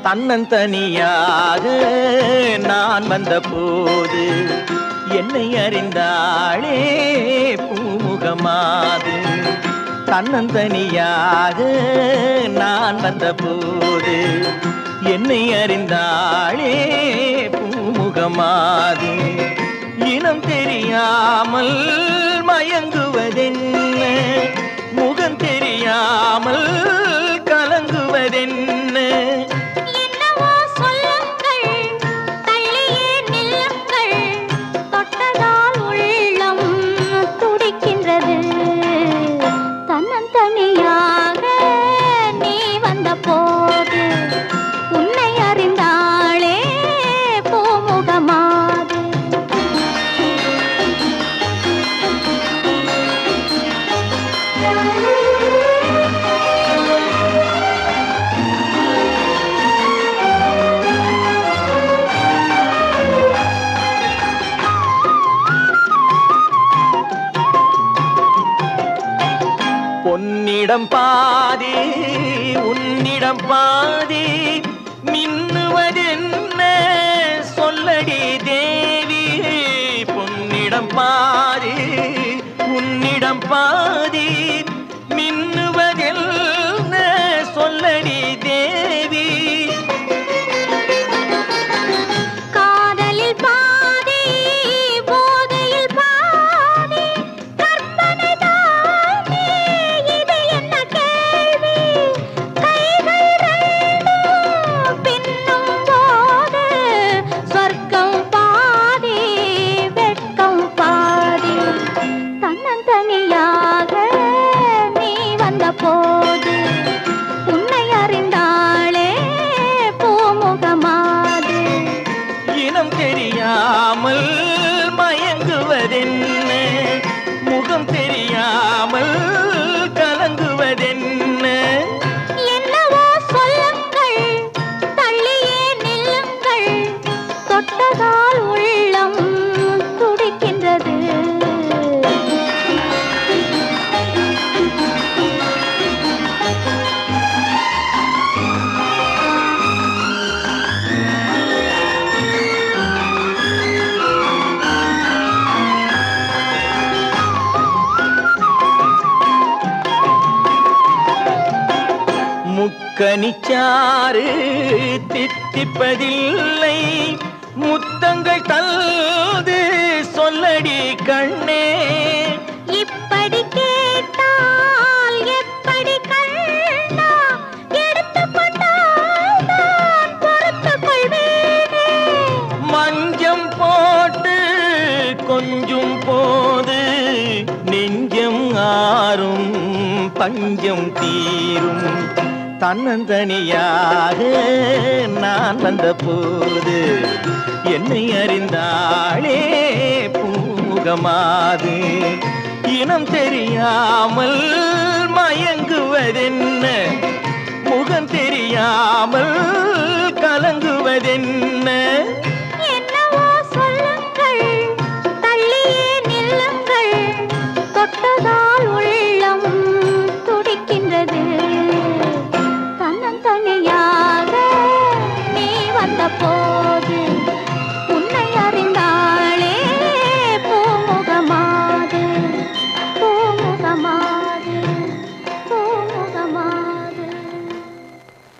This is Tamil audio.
தன்னந்தனியாக நான் வந்த போது என்னை அறிந்தாளே பூமுகமாது. தன்னந்தனியாக நான் வந்த போது என்னை அறிந்தாளே பூமுகமாது. இனம் தெரியாமல் மயங்குவதென்ன, முகம் தெரியாமல் கலங்குவதென்ன. என்னவோ சொல்லுங்கள், தள்ளியே நில்லுங்கள், தொட்டதால் உள்ளம் துடிக்கின்றது. தன்னந்தனியாக நீ வந்த போது உன்னை அறிந்தாளே பூமுகமாது. பொன்னிடம் பாதி உன்னிடம் பாதி, மின்னுவதென்ன சொல்லடி தேவி. பொன்னிடம் பாதி உன்னிடம் பாதி, மின்னுவதென்ன சொல்லடி தேவி. காதலில் பாதி போதையில் பாதி, கற்பனை தானே இது என்ன கேள்வி. கைகள் ரெண்டும் பின்னும் போது சொர்க்கம் பாதி வெட்கம் பாதி. தன்னந்தனியாக நீ வந்த போது உன்னை அறிந்தாளே பூமுகமாது. இனம் தெரியாமல் மயங்குவதென்ன, முகம் தெரியாமல் கலங்குவதென்ன. என்னவோ சொல்லுங்கள், தள்ளியே நில்லுங்கள், தொட்டதால் உள்ளம் துடிக்கின்றது. முக்கனிச்சாறு தித்திப்பதில்லை, முத்தங்கள் தல்து சொல்லடி கண்ணே. இப்படி கேட்டால் எப்படி கண்ணா, எடுத்துக்கொண்டால் நான் பொறுத்துக் கொள்வேனே. மஞ்சம் போட்டு கொஞ்சும் போது நெஞ்சம் ஆறும் பஞ்சம் தீரும். தன்னந்தனியாக நான் வந்த போது என்னை அறிந்தாளே பூமுகமாது. இனம் தெரியாமல் மயங்குவதென்ன, முகம் தெரியாமல் கலங்குவதென்ன. என்னவோ சொல்லுங்கள், தள்ளியே நில்லுங்கள், தொட்டதால் உள்ளம் துடிக்கின்றது. தன்னந்தனியாக நீ வந்த போ